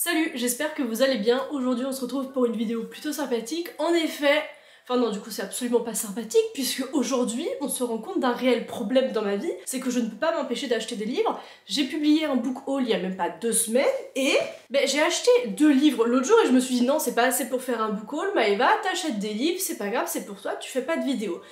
Salut, j'espère que vous allez bien. Aujourd'hui on se retrouve pour une vidéo plutôt sympathique. En effet, enfin non, du coup c'est absolument pas sympathique puisque aujourd'hui on se rend compte d'un réel problème dans ma vie, c'est que je ne peux pas m'empêcher d'acheter des livres. J'ai publié un book haul il y a même pas 2 semaines et j'ai acheté 2 livres l'autre jour et je me suis dit non, c'est pas assez pour faire un book haul, Maëva, t'achètes des livres, c'est pas grave, c'est pour toi, tu fais pas de vidéo.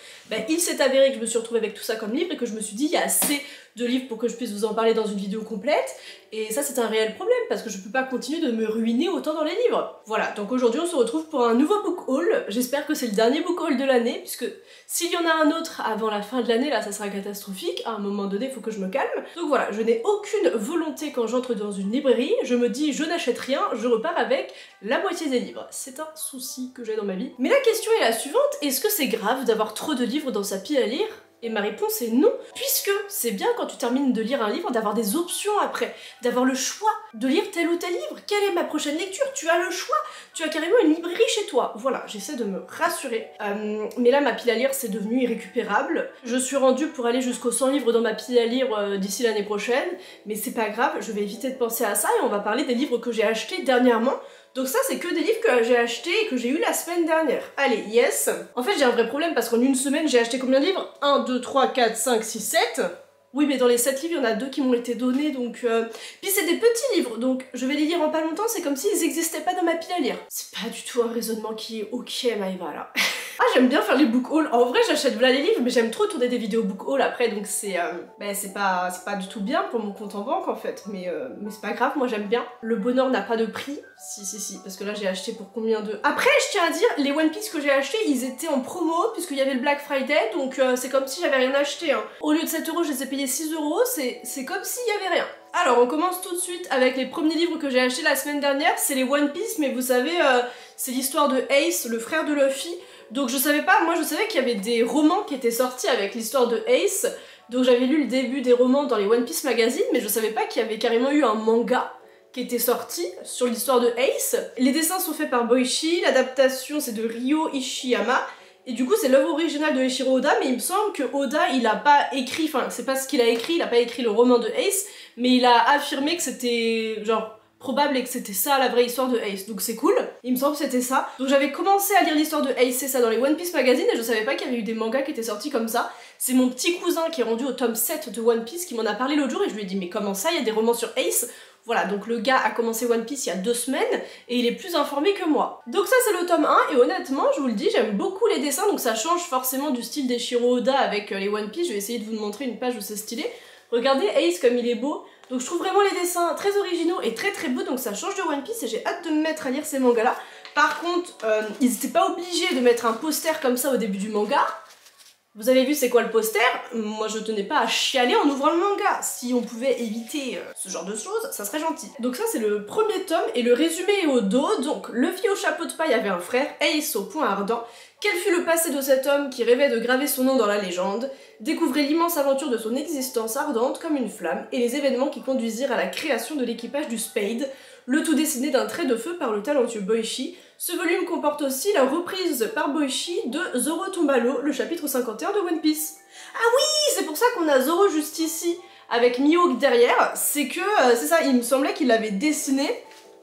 Il s'est avéré que je me suis retrouvée avec tout ça comme livre et que je me suis dit il y a assez de livres pour que je puisse vous en parler dans une vidéo complète, et ça c'est un réel problème parce que je peux pas continuer de me ruiner autant dans les livres. Voilà, donc aujourd'hui on se retrouve pour un nouveau book haul. J'espère que c'est le dernier book haul de l'année, puisque s'il y en a un autre avant la fin de l'année, là ça sera catastrophique, à un moment donné il faut que je me calme. Donc voilà, je n'ai aucune volonté quand j'entre dans une librairie, je me dis je n'achète rien, je repars avec la moitié des livres. C'est un souci que j'ai dans ma vie. Mais la question est la suivante, est-ce que c'est grave d'avoir trop de livres dans sa pile à lire ? Et ma réponse est non, puisque c'est bien quand tu termines de lire un livre d'avoir des options après, d'avoir le choix de lire tel ou tel livre. Quelle est ma prochaine lecture? Tu as le choix, tu as carrément une librairie chez toi. Voilà, j'essaie de me rassurer. Mais là, ma pile à lire, c'est devenu irrécupérable. Je suis rendue pour aller jusqu'aux 100 livres dans ma pile à lire d'ici l'année prochaine, mais c'est pas grave, je vais éviter de penser à ça et on va parler des livres que j'ai achetés dernièrement. Donc ça c'est que des livres que j'ai achetés et que j'ai eu la semaine dernière. Allez, yes. En fait j'ai un vrai problème parce qu'en une semaine j'ai acheté combien de livres? 1, 2, 3, 4, 5, 6, 7. Oui mais dans les 7 livres il y en a 2 qui m'ont été donnés donc... Puis c'est des petits livres donc je vais les lire en pas longtemps, c'est comme s'ils n'existaient pas dans ma pile à lire. C'est pas du tout un raisonnement qui est ok Maëva là. Ah j'aime bien faire les book hauls, en vrai j'achète voilà les livres mais j'aime trop tourner des vidéos book haul après donc c'est pas du tout bien pour mon compte en banque en fait mais c'est pas grave, moi j'aime bien. Le bonheur n'a pas de prix, si parce que là j'ai acheté pour combien de... Après je tiens à dire, les One Piece que j'ai achetés ils étaient en promo puisqu'il y avait le Black Friday donc c'est comme si j'avais rien acheté hein. Au lieu de 7 €, je les ai payés 6 €, c'est comme s'il y avait rien. Alors on commence tout de suite avec les premiers livres que j'ai achetés la semaine dernière, c'est les One Piece mais vous savez c'est l'histoire de Ace, le frère de Luffy. Donc je savais pas, moi je savais qu'il y avait des romans qui étaient sortis avec l'histoire de Ace, donc j'avais lu le début des romans dans les One Piece Magazine, mais je savais pas qu'il y avait carrément eu un manga qui était sorti sur l'histoire de Ace. Les dessins sont faits par Boichi, l'adaptation c'est de Ryo Ishiyama, et du coup c'est l'œuvre originale de Eiichiro Oda, mais il me semble que Oda il a pas écrit, enfin c'est pas ce qu'il a écrit, il a pas écrit le roman de Ace, mais il a affirmé que c'était genre probable et que c'était ça la vraie histoire de Ace, donc c'est cool, il me semble que c'était ça. Donc j'avais commencé à lire l'histoire de Ace, c'est ça, dans les One Piece Magazine et je savais pas qu'il y avait eu des mangas qui étaient sortis comme ça. C'est mon petit cousin qui est rendu au tome 7 de One Piece qui m'en a parlé l'autre jour et je lui ai dit mais comment ça, il y a des romans sur Ace? Voilà, donc le gars a commencé One Piece il y a 2 semaines et il est plus informé que moi. Donc ça c'est le tome 1 et honnêtement, je vous le dis, j'aime beaucoup les dessins donc ça change forcément du style d'Eiichiro Oda avec les One Piece. Je vais essayer de vous montrer une page où c'est stylé. Regardez Ace comme il est beau. Donc je trouve vraiment les dessins très originaux et très très beaux, donc ça change de One Piece et j'ai hâte de me mettre à lire ces mangas là. Par contre, ils n'étaient pas obligés de mettre un poster comme ça au début du manga. Vous avez vu c'est quoi le poster? Moi je tenais pas à chialer en ouvrant le manga. Si on pouvait éviter ce genre de choses, ça serait gentil. Donc ça c'est le premier tome et le résumé est au dos. Donc Luffy au chapeau de paille avait un frère, Ace au poing ardent. Quel fut le passé de cet homme qui rêvait de graver son nom dans la légende? Découvrez l'immense aventure de son existence ardente comme une flamme et les événements qui conduisirent à la création de l'équipage du Spade, le tout dessiné d'un trait de feu par le talentueux Boichi. Ce volume comporte aussi la reprise par Boichi de Zoro tombe à l'eau, le chapitre 51 de One Piece. Ah oui, c'est pour ça qu'on a Zoro juste ici, avec Mihawk derrière, c'est que, c'est ça, il me semblait qu'il l'avait dessiné.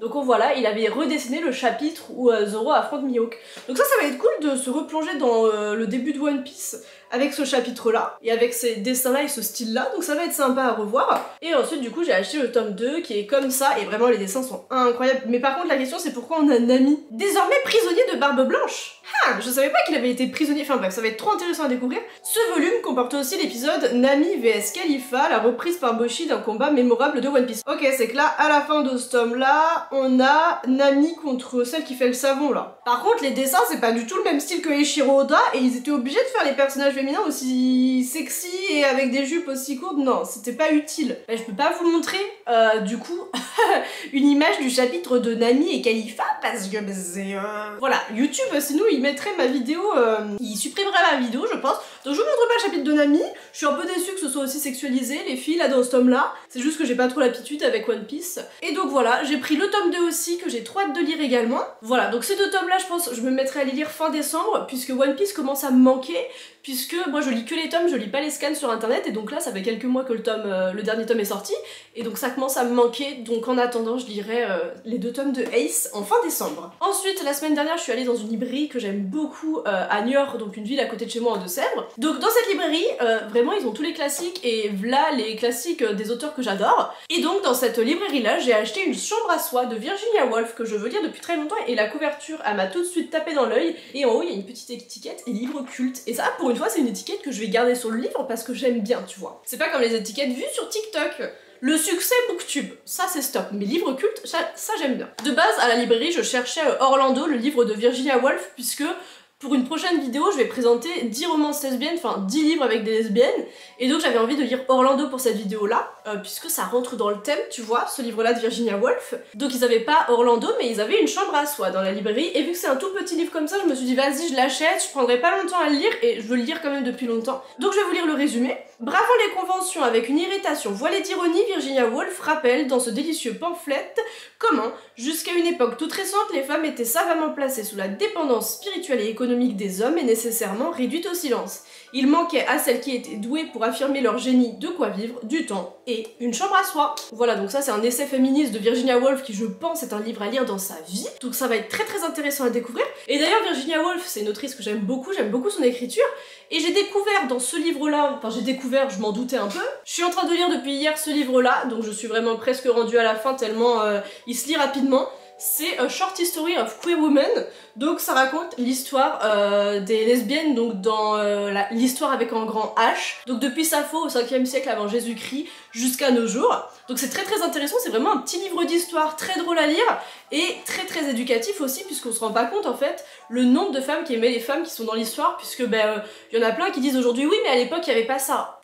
Donc voilà, il avait redessiné le chapitre où Zoro affronte Mihawk. Donc ça va être cool de se replonger dans le début de One Piece avec ce chapitre-là, et avec ces dessins-là et ce style-là, donc ça va être sympa à revoir. Et ensuite, du coup, j'ai acheté le tome 2 qui est comme ça, et vraiment les dessins sont incroyables. Mais par contre, la question c'est pourquoi on a Nami, désormais prisonnier de Barbe Blanche. Ah, je savais pas qu'il avait été prisonnier, enfin bref, ça va être trop intéressant à découvrir. Ce volume comporte aussi l'épisode Nami vs Khalifa, la reprise par Boichi d'un combat mémorable de One Piece. Ok, c'est que là, à la fin de ce tome-là, on a Nami contre celle qui fait le savon, là. Par contre, les dessins, c'est pas du tout le même style que Eiichiro Oda, et ils étaient obligés de faire les personnages féminins aussi sexy et avec des jupes aussi courtes. Non, c'était pas utile. Je peux pas vous montrer, du coup, une image du chapitre de Nami et Khalifa, parce que c'est... Voilà, YouTube, sinon il mettrait ma vidéo, il supprimerait ma vidéo, je pense. Donc je vous montre pas le chapitre de Nami, je suis un peu déçue que ce soit aussi sexualisé, les filles là dans ce tome là, c'est juste que j'ai pas trop l'habitude avec One Piece. Et donc voilà, j'ai pris le tome 2 aussi, que j'ai trop hâte de lire également. Voilà, donc ces deux tomes là je pense je me mettrai à les lire fin décembre, puisque One Piece commence à me manquer, puisque moi je lis que les tomes, je lis pas les scans sur internet, et donc là ça fait quelques mois que le dernier tome est sorti, et donc ça commence à me manquer, donc en attendant je lirai les deux tomes de Ace en fin décembre. Ensuite, la semaine dernière je suis allée dans une librairie que j'aime beaucoup à Niort, donc une ville à côté de chez moi en Deux-Sèvres. Donc dans cette librairie, vraiment ils ont tous les classiques, et voilà les classiques des auteurs que j'adore. Et donc dans cette librairie là, j'ai acheté une chambre à soie de Virginia Woolf que je veux lire depuis très longtemps, et la couverture elle m'a tout de suite tapé dans l'œil, et en haut il y a une petite étiquette et livre culte. Et ça pour une fois c'est une étiquette que je vais garder sur le livre parce que j'aime bien, tu vois. C'est pas comme les étiquettes vues sur TikTok. Le succès Booktube, ça c'est stop, mais livre culte, ça j'aime bien. De base, à la librairie, je cherchais Orlando, le livre de Virginia Woolf, puisque pour une prochaine vidéo, je vais présenter 10 romances lesbiennes, enfin 10 livres avec des lesbiennes, et donc j'avais envie de lire Orlando pour cette vidéo-là, puisque ça rentre dans le thème, tu vois, ce livre-là de Virginia Woolf. Donc ils avaient pas Orlando, mais ils avaient une chambre à soie dans la librairie, et vu que c'est un tout petit livre comme ça, je me suis dit vas-y, je l'achète, je prendrai pas longtemps à le lire, et je veux le lire quand même depuis longtemps. Donc je vais vous lire le résumé. Bravant les conventions avec une irritation voilée d'ironie, Virginia Woolf rappelle dans ce délicieux pamphlet comment, jusqu'à une époque toute récente, les femmes étaient savamment placées sous la dépendance spirituelle et économique des hommes et nécessairement réduites au silence. Il manquait à celles qui étaient douées pour affirmer leur génie de quoi vivre, du temps et une chambre à soi. Voilà, donc ça c'est un essai féministe de Virginia Woolf qui je pense est un livre à lire dans sa vie, donc ça va être très intéressant à découvrir. Et d'ailleurs Virginia Woolf c'est une autrice que j'aime beaucoup son écriture, et j'ai découvert dans ce livre-là, enfin j'ai découvert, je m'en doutais un peu, je suis en train de lire depuis hier ce livre-là, donc je suis vraiment presque rendue à la fin tellement il se lit rapidement. C'est A Short History of Queer Women, donc ça raconte l'histoire des lesbiennes, donc dans l'histoire avec un grand H, donc depuis Sappho au 5e siècle avant Jésus-Christ jusqu'à nos jours. Donc c'est très intéressant, c'est vraiment un petit livre d'histoire très drôle à lire et très éducatif aussi, puisqu'on se rend pas compte en fait le nombre de femmes qui aimaient les femmes qui sont dans l'histoire, puisque y en a plein qui disent aujourd'hui oui mais à l'époque il n'y avait pas ça.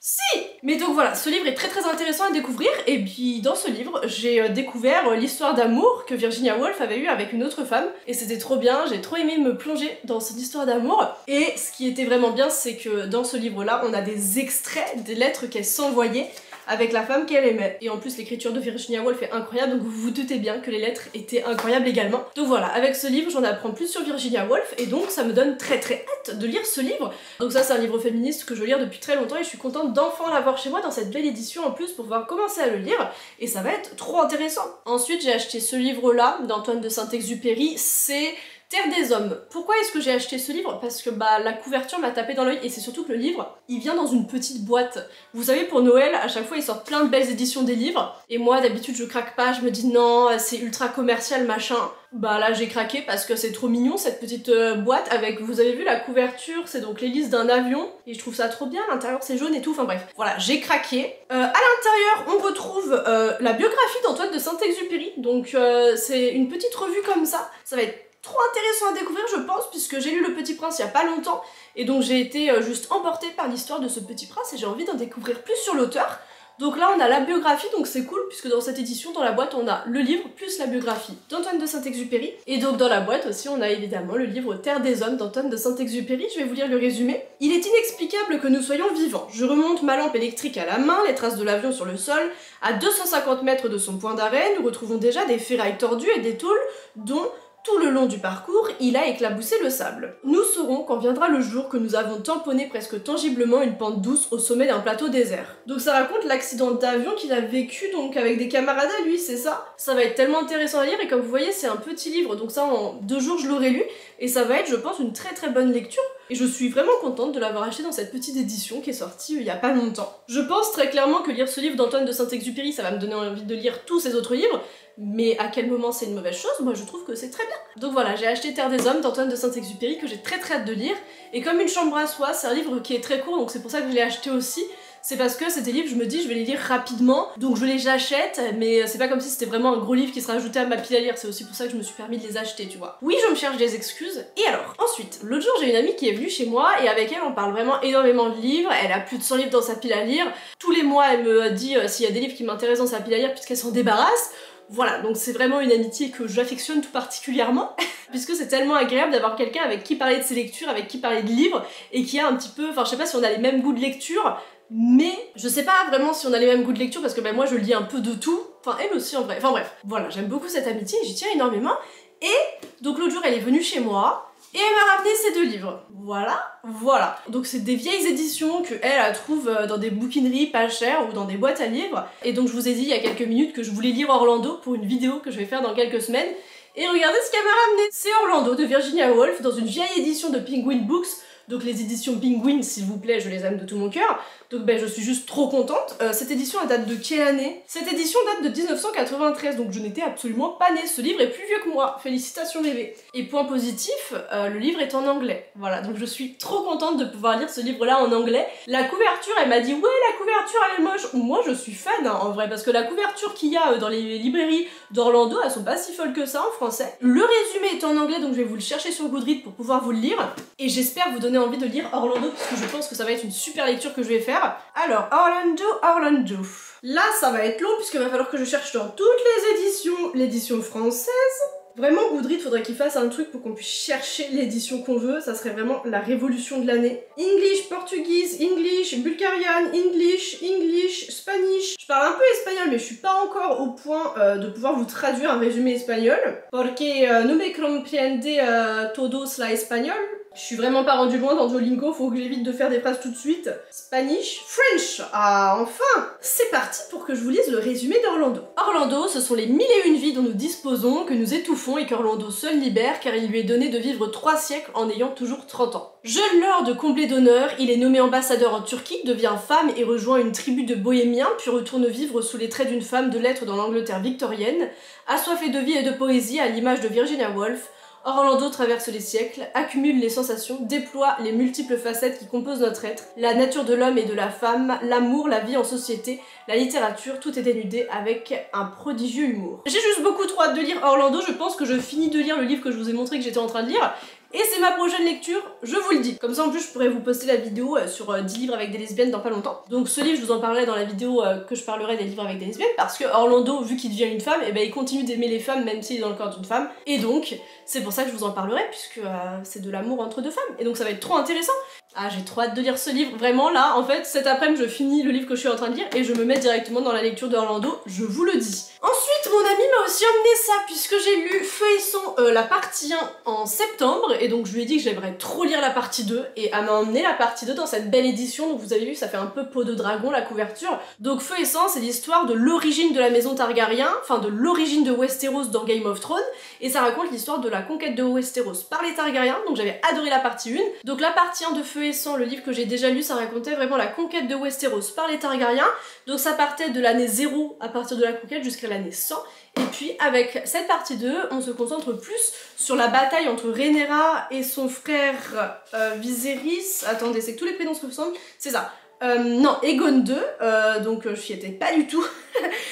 Si! Mais donc voilà, ce livre est très intéressant à découvrir, et puis dans ce livre, j'ai découvert l'histoire d'amour que Virginia Woolf avait eue avec une autre femme, et c'était trop bien, j'ai trop aimé me plonger dans cette histoire d'amour, et ce qui était vraiment bien, c'est que dans ce livre-là, on a des extraits des lettres qu'elle s'envoyait avec la femme qu'elle aimait. Et en plus l'écriture de Virginia Woolf est incroyable, donc vous vous doutez bien que les lettres étaient incroyables également. Donc voilà, avec ce livre j'en apprends plus sur Virginia Woolf, et donc ça me donne très hâte de lire ce livre. Donc ça c'est un livre féministe que je veux lire depuis très longtemps, et je suis contente d'enfin l'avoir chez moi dans cette belle édition en plus pour pouvoir commencer à le lire, et ça va être trop intéressant. Ensuite j'ai acheté ce livre là d'Antoine de Saint-Exupéry, c'est Terre des Hommes. Pourquoi est-ce que j'ai acheté ce livre? Parce que la couverture m'a tapé dans l'œil, et c'est surtout que le livre, il vient dans une petite boîte. Vous savez, pour Noël, à chaque fois ils sortent plein de belles éditions des livres, et moi d'habitude je craque pas, je me dis non, c'est ultra commercial machin. Là j'ai craqué parce que c'est trop mignon cette petite boîte avec, vous avez vu la couverture, c'est donc l'hélice d'un avion, et je trouve ça trop bien, à l'intérieur c'est jaune et tout, enfin bref. Voilà, j'ai craqué. À l'intérieur on retrouve la biographie d'Antoine de Saint-Exupéry, donc c'est une petite revue comme ça va être trop intéressant à découvrir je pense, puisque j'ai lu Le Petit Prince il y a pas longtemps, et donc j'ai été juste emportée par l'histoire de ce petit prince, et j'ai envie d'en découvrir plus sur l'auteur. Donc là on a la biographie, donc c'est cool puisque dans cette édition, dans la boîte, on a le livre plus la biographie d'Antoine de Saint-Exupéry. Et donc dans la boîte aussi on a évidemment le livre Terre des Hommes d'Antoine de Saint-Exupéry. Je vais vous lire le résumé. Il est inexplicable que nous soyons vivants. Je remonte ma lampe électrique à la main, les traces de l'avion sur le sol. À 250 mètres de son point d'arrêt, nous retrouvons déjà des ferrailles tordues et des tôles dont tout le long du parcours, il a éclaboussé le sable. Nous saurons quand viendra le jour que nous avons tamponné presque tangiblement une pente douce au sommet d'un plateau désert. Donc ça raconte l'accident d'avion qu'il a vécu donc avec des camarades à lui, c'est ça? Ça va être tellement intéressant à lire, et comme vous voyez c'est un petit livre, donc ça en 2 jours je l'aurai lu, et ça va être je pense une très bonne lecture. Et je suis vraiment contente de l'avoir acheté dans cette petite édition qui est sortie il y a pas longtemps. Je pense très clairement que lire ce livre d'Antoine de Saint-Exupéry, ça va me donner envie de lire tous ses autres livres, mais à quel moment c'est une mauvaise chose? Moi je trouve que c'est très bien. Donc voilà, j'ai acheté Terre des Hommes d'Antoine de Saint-Exupéry que j'ai très hâte de lire, et comme Une chambre à soie, c'est un livre qui est très court, donc c'est pour ça que je l'ai acheté aussi. C'est parce que c'est des livres, je me dis, je vais les lire rapidement, donc je les achète, mais c'est pas comme si c'était vraiment un gros livre qui se rajoutait à ma pile à lire, c'est aussi pour ça que je me suis permis de les acheter, tu vois. Oui, je me cherche des excuses, et alors, ensuite, l'autre jour j'ai une amie qui est venue chez moi, et avec elle on parle vraiment énormément de livres, elle a plus de 100 livres dans sa pile à lire, tous les mois elle me dit s'il y a des livres qui m'intéressent dans sa pile à lire puisqu'elle s'en débarrasse. Voilà, donc c'est vraiment une amitié que j'affectionne tout particulièrement. puisque c'est tellement agréable d'avoir quelqu'un avec qui parler de ses lectures, avec qui parler de livres, et qui a un petit peu, enfin je sais pas si on a les mêmes goûts de lecture, mais je sais pas vraiment si on a les mêmes goûts de lecture, parce que moi je lis un peu de tout, enfin elle aussi en vrai, enfin bref, voilà, j'aime beaucoup cette amitié, j'y tiens énormément, et donc l'autre jour elle est venue chez moi, et elle m'a ramené ces 2 livres. Voilà. Donc c'est des vieilles éditions que elle trouve dans des bouquineries pas chères ou dans des boîtes à livres. Et donc je vous ai dit il y a quelques minutes que je voulais lire Orlando pour une vidéo que je vais faire dans quelques semaines. Et regardez ce qu'elle m'a ramené. C'est Orlando de Virginia Woolf dans une vieille édition de Penguin Books. Donc les éditions Penguin, s'il vous plaît, je les aime de tout mon cœur. Donc je suis juste trop contente. Cette édition, elle date de quelle année? Cette édition date de 1993, donc je n'étais absolument pas née. Ce livre est plus vieux que moi. Félicitations bébé. Et point positif, le livre est en anglais. Voilà, donc je suis trop contente de pouvoir lire ce livre-là en anglais. La couverture, elle m'a dit ouais, la couverture elle est moche. Moi je suis fan hein, en vrai, parce que la couverture qu'il y a dans les librairies d'Orlando, elles sont pas si folles que ça en français. Le résumé est en anglais, donc je vais vous le chercher sur Goodreads pour pouvoir vous le lire. Et j'espère vous donner envie de lire Orlando, parce que je pense que ça va être une super lecture que je vais faire. Alors, Orlando. Là, ça va être long, puisqu'il va falloir que je cherche dans toutes les éditions, l'édition française. Vraiment, Goodreads, faudrait qu'il fasse un truc pour qu'on puisse chercher l'édition qu'on veut, ça serait vraiment la révolution de l'année. English, portuguese, English, Bulgarian, English, Spanish. Je parle un peu espagnol, mais je suis pas encore au point de pouvoir vous traduire un résumé espagnol. Porque no me comprende todos la espagnol. Je suis vraiment pas rendue loin dans Duolingo, faut que j'évite de faire des phrases tout de suite. Spanish, French. Ah, enfin! C'est parti pour que je vous lise le résumé d'Orlando. Orlando, ce sont les 1001 vies dont nous disposons, que nous étouffons et qu'Orlando seul libère, car il lui est donné de vivre 3 siècles en ayant toujours 30 ans. Jeune lord comblé d'honneur, il est nommé ambassadeur en Turquie, devient femme et rejoint une tribu de bohémiens, puis retourne vivre sous les traits d'une femme de lettres dans l'Angleterre victorienne, assoiffé de vie et de poésie à l'image de Virginia Woolf. Orlando traverse les siècles, accumule les sensations, déploie les multiples facettes qui composent notre être, la nature de l'homme et de la femme, l'amour, la vie en société, la littérature, tout est dénudé avec un prodigieux humour. J'ai juste beaucoup trop hâte de lire Orlando, je pense que je finis de lire le livre que je vous ai montré que j'étais en train de lire, et c'est ma prochaine lecture, je vous le dis. Comme ça en plus je pourrais vous poster la vidéo sur 10 livres avec des lesbiennes dans pas longtemps. Donc ce livre je vous en parlerai dans la vidéo que je parlerai des livres avec des lesbiennes, parce que Orlando, vu qu'il devient une femme, et il continue d'aimer les femmes même s'il est dans le corps d'une femme, et donc c'est pour ça que je vous en parlerai, puisque c'est de l'amour entre 2 femmes, et donc ça va être trop intéressant. Ah, j'ai trop hâte de lire ce livre, vraiment là, en fait, cet après-midi je finis le livre que je suis en train de lire et je me mets directement dans la lecture d'Orlando, je vous le dis. Ensuite, mon ami m'a aussi emmené ça, puisque j'ai lu Feu et Sang, la partie 1 en septembre, et donc je lui ai dit que j'aimerais trop lire la partie 2, et elle m'a emmené la partie 2 dans cette belle édition, donc vous avez vu, ça fait un peu peau de dragon la couverture. Donc Feu et Sang, c'est l'histoire de l'origine de la maison Targaryen, enfin de l'origine de Westeros dans Game of Thrones, et ça raconte l'histoire de la conquête de Westeros par les Targaryens, donc j'avais adoré la partie 1. Donc la partie 1 de Feu et Sang, le livre que j'ai déjà lu, ça racontait vraiment la conquête de Westeros par les Targaryens, donc ça partait de l'année 0 à partir de la conquête jusqu'à l'année 100, et puis avec cette partie 2, on se concentre plus sur la bataille entre Rhaenyra et son frère Viserys, attendez, c'est que tous les prénoms se ressemblent, c'est ça. Non, Aegon II, donc j'y étais pas du tout,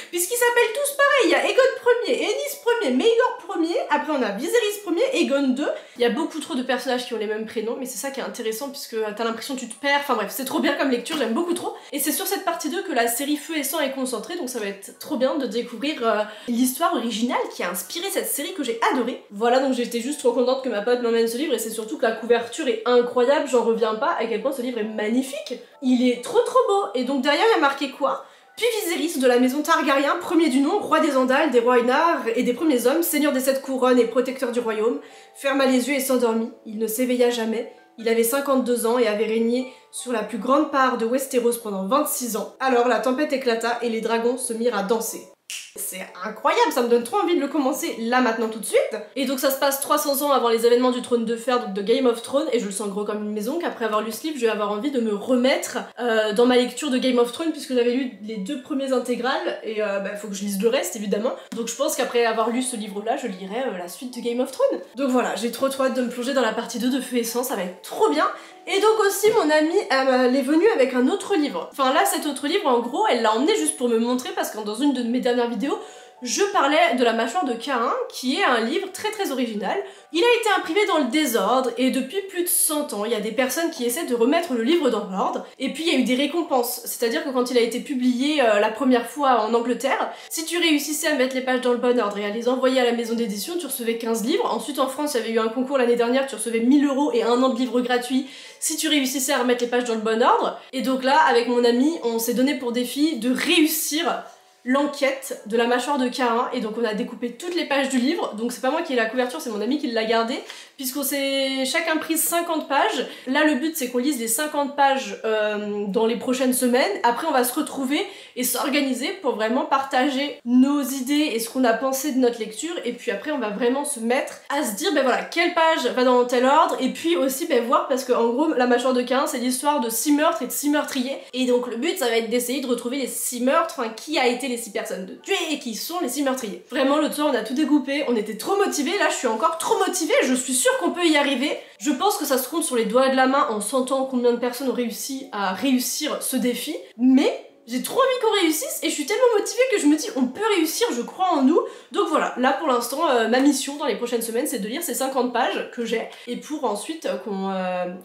puisqu'ils s'appellent tous pareil, il y a Aegon Ier, Aenys Ier, Maegor Ier, après on a Viserys Ier, Aegon II, il y a beaucoup trop de personnages qui ont les mêmes prénoms, mais c'est ça qui est intéressant, puisque t'as l'impression que tu te perds, enfin bref, c'est trop bien comme lecture, j'aime beaucoup trop, et c'est sur cette partie 2 que la série Feu et Sang est concentrée, donc ça va être trop bien de découvrir l'histoire originale qui a inspiré cette série que j'ai adorée. Voilà, donc j'étais juste trop contente que ma pote m'emmène ce livre, et c'est surtout que la couverture est incroyable, j'en reviens pas à quel point ce livre est magnifique. Il est trop beau, et donc derrière il y a marqué quoi? Puis Viserys de la maison Targaryen, premier du nom, roi des Andals, des rois Rhaenyra et des premiers hommes, seigneur des 7 couronnes et protecteur du royaume, ferma les yeux et s'endormit, il ne s'éveilla jamais, il avait 52 ans et avait régné sur la plus grande part de Westeros pendant 26 ans. Alors la tempête éclata et les dragons se mirent à danser. C'est incroyable, ça me donne trop envie de le commencer là maintenant tout de suite. Et donc ça se passe 300 ans avant les événements du Trône de Fer, donc de Game of Thrones, et je le sens gros comme une maison qu'après avoir lu ce livre, je vais avoir envie de me remettre dans ma lecture de Game of Thrones, puisque j'avais lu les 2 premiers intégrales, et faut que je lise le reste évidemment. Donc je pense qu'après avoir lu ce livre-là, je lirai la suite de Game of Thrones. Donc voilà, j'ai trop hâte de me plonger dans la partie 2 de Feu et Sang, ça va être trop bien. Et donc aussi mon amie, elle est venue avec un autre livre. Enfin là, cet autre livre, en gros, elle l'a emmené juste pour me montrer, parce que dans une de mes dernières vidéos, je parlais de La mâchoire de Caïn, qui est un livre très original. Il a été imprimé dans le désordre, et depuis plus de 100 ans, il y a des personnes qui essaient de remettre le livre dans l'ordre, et puis il y a eu des récompenses, c'est-à-dire que quand il a été publié la première fois en Angleterre, si tu réussissais à mettre les pages dans le bon ordre et à les envoyer à la maison d'édition, tu recevais 15 livres. Ensuite en France, il y avait eu un concours l'année dernière, tu recevais 1000 € et 1 an de livres gratuits si tu réussissais à remettre les pages dans le bon ordre. Et donc là, avec mon ami, on s'est donné pour défi de réussir l'enquête de La mâchoire de Caïn, et donc on a découpé toutes les pages du livre, donc c'est pas moi qui ai la couverture, c'est mon ami qui l'a gardée, puisqu'on s'est chacun pris 50 pages. Là le but c'est qu'on lise les 50 pages dans les prochaines semaines, après on va se retrouver et s'organiser pour vraiment partager nos idées et ce qu'on a pensé de notre lecture, et puis après on va vraiment se mettre à se dire ben voilà, quelle page va dans tel ordre, et puis aussi ben voir, parce que en gros La mâchoire de Caïn c'est l'histoire de 6 meurtres et de 6 meurtriers, et donc le but ça va être d'essayer de retrouver les 6 meurtres, enfin qui a été les 6 personnes de tuer et qui sont les 6 meurtriers. Vraiment l'autre soir on a tout découpé, on était trop motivés, là je suis encore trop motivée, je suis sûre qu'on peut y arriver. Je pense que ça se compte sur les doigts de la main en sentant combien de personnes ont réussi à réussir ce défi, mais j'ai trop envie qu'on réussisse et je suis tellement motivée que je me dis on peut réussir, je crois en nous. Donc voilà, là pour l'instant ma mission dans les prochaines semaines c'est de lire ces 50 pages que j'ai, et pour ensuite qu'on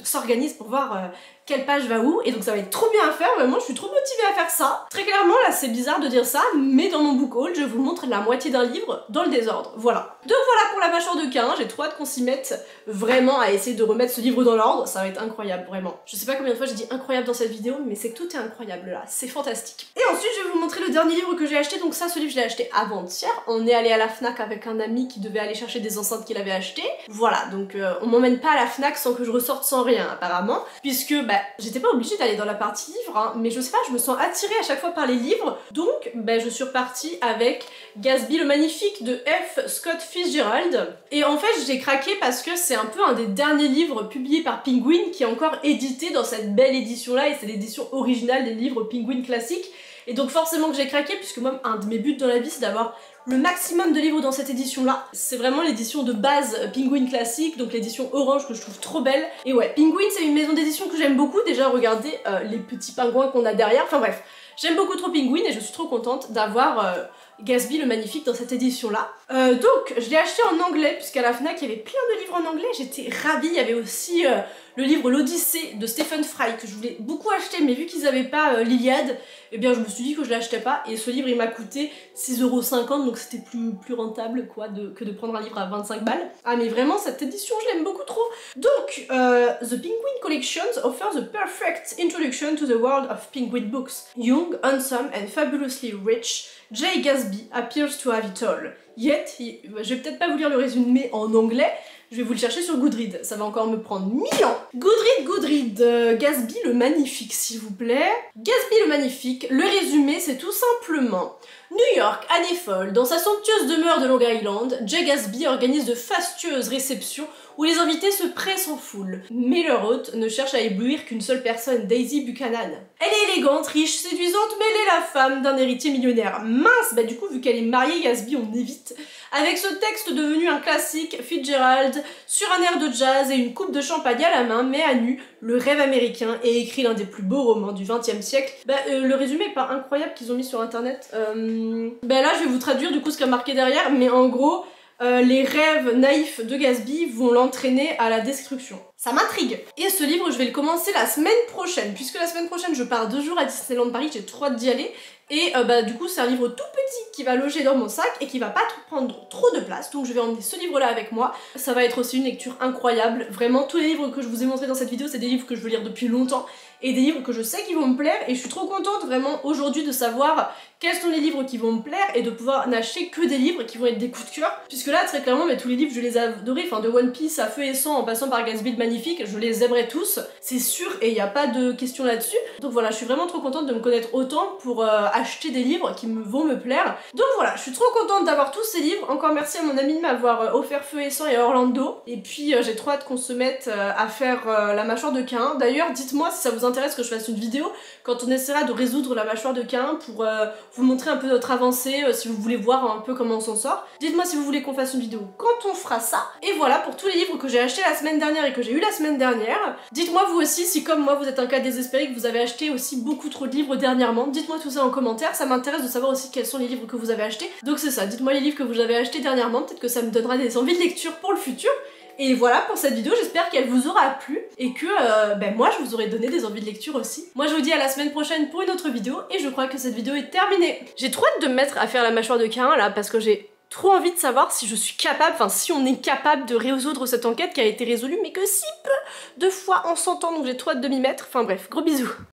s'organise pour voir quelle page va où, et donc ça va être trop bien à faire, vraiment je suis trop motivée à faire ça. Très clairement là c'est bizarre de dire ça, mais dans mon book haul je vous montre la moitié d'un livre dans le désordre, voilà. Donc voilà pour La mâchoire de Caïn, j'ai trop hâte qu'on s'y mette vraiment à essayer de remettre ce livre dans l'ordre, ça va être incroyable vraiment. Je sais pas combien de fois j'ai dit incroyable dans cette vidéo, mais c'est que tout est incroyable là, c'est fantastique. Et ensuite je vais vous montrer le dernier livre que j'ai acheté, donc ça ce livre je l'ai acheté avant-hier, on est allé à la Fnac avec un ami qui devait aller chercher des enceintes qu'il avait achetées, voilà, donc on m'emmène pas à la Fnac sans que je ressorte sans rien apparemment, puisque bah j'étais pas obligée d'aller dans la partie livre, hein, mais je sais pas, je me sens attirée à chaque fois par les livres, donc ben, je suis repartie avec Gatsby le Magnifique de F. Scott Fitzgerald. Et en fait j'ai craqué parce que c'est un peu un des derniers livres publiés par Penguin qui est encore édité dans cette belle édition là, et c'est l'édition originale des livres Penguin classiques. Et donc forcément que j'ai craqué, puisque moi un de mes buts dans la vie c'est d'avoir le maximum de livres dans cette édition là. C'est vraiment l'édition de base Penguin classique, donc l'édition orange que je trouve trop belle. Et ouais, Penguin c'est une maison d'édition que j'aime beaucoup, déjà regardez les petits pingouins qu'on a derrière, enfin bref. J'aime beaucoup trop Penguin et je suis trop contente d'avoir Gatsby le Magnifique dans cette édition là. Donc je l'ai acheté en anglais, puisqu'à la Fnac il y avait plein de livres en anglais, j'étais ravie. Il y avait aussi le livre L'Odyssée de Stephen Fry que je voulais beaucoup acheter, mais vu qu'ils avaient pas l'Iliade, eh bien je me suis dit que je l'achetais pas, et ce livre il m'a coûté 6,50 €, donc c'était plus rentable quoi que de prendre un livre à 25 balles. Ah mais vraiment cette édition je l'aime beaucoup trop. Donc The Penguin Collections offers the perfect introduction to the world of Penguin books. Young, handsome and fabulously rich, Jay Gatsby appears to have it all. Yet, je vais peut-être pas vous lire le résumé en anglais, je vais vous le chercher sur Goodreads, ça va encore me prendre 1000 ans. Goodreads, Gatsby le Magnifique s'il vous plaît. Gatsby le Magnifique, le résumé c'est tout simplement: New York, année folle, dans sa somptueuse demeure de Long Island, Jay Gatsby organise de fastueuses réceptions où les invités se pressent en foule. Mais leur hôte ne cherche à éblouir qu'une seule personne, Daisy Buchanan. Elle est élégante, riche, séduisante, mais elle est la femme d'un héritier millionnaire. Mince, bah du coup vu qu'elle est mariée, Gatsby on évite. Avec ce texte devenu un classique, Fitzgerald, sur un air de jazz et une coupe de champagne à la main, met à nu le rêve américain et écrit l'un des plus beaux romans du XXe siècle. Le résumé est pas incroyable qu'ils ont mis sur internet. Là je vais vous traduire du coup ce qu'il y a marqué derrière, mais en gros, les rêves naïfs de Gatsby vont l'entraîner à la destruction. Ça m'intrigue. Et ce livre, je vais le commencer la semaine prochaine, puisque la semaine prochaine, je pars 2 jours à Disneyland Paris, j'ai trop hâte d'y aller. Et du coup, c'est un livre tout petit qui va loger dans mon sac et qui va pas prendre trop de place, donc je vais emmener ce livre-là avec moi. Ça va être aussi une lecture incroyable. Vraiment, tous les livres que je vous ai montrés dans cette vidéo, c'est des livres que je veux lire depuis longtemps et des livres que je sais qui vont me plaire, et je suis trop contente vraiment aujourd'hui de savoir quels sont les livres qui vont me plaire et de pouvoir n'acheter que des livres qui vont être des coups de cœur, puisque là très clairement tous les livres je les ai adorés, enfin de One Piece à Feu et Sang en passant par Gatsby le Magnifique, je les aimerais tous, c'est sûr, et il n'y a pas de question là-dessus. Donc voilà, je suis vraiment trop contente de me connaître autant pour acheter des livres qui vont me plaire. Donc voilà, je suis trop contente d'avoir tous ces livres. Encore merci à mon ami de m'avoir offert Feu et Sang et Orlando, et puis j'ai trop hâte qu'on se mette à faire La mâchoire de Caïn. D'ailleurs dites-moi si ça vous intéresse que je fasse une vidéo quand on essaiera de résoudre La mâchoire de Caïn pour vous montrer un peu notre avancée, si vous voulez voir un peu comment on s'en sort. Dites-moi si vous voulez qu'on fasse une vidéo quand on fera ça. Et voilà pour tous les livres que j'ai achetés la semaine dernière et que j'ai eu la semaine dernière. Dites-moi vous aussi si comme moi vous êtes un cas désespéré, que vous avez acheté aussi beaucoup trop de livres dernièrement. Dites-moi tout ça en commentaire. commentaires, ça m'intéresse de savoir aussi quels sont les livres que vous avez achetés. Donc c'est ça, dites-moi les livres que vous avez achetés dernièrement, peut-être que ça me donnera des envies de lecture pour le futur. Et voilà pour cette vidéo, j'espère qu'elle vous aura plu et que moi je vous aurai donné des envies de lecture aussi. Moi je vous dis à la semaine prochaine pour une autre vidéo et je crois que cette vidéo est terminée. J'ai trop hâte de me mettre à faire la mâchoire de Caïn là parce que j'ai trop envie de savoir si je suis capable, enfin si on est capable de résoudre cette enquête qui a été résolue mais que si peu de fois en 100 ans, donc j'ai trop hâte de m'y mettre. Enfin bref, gros bisous.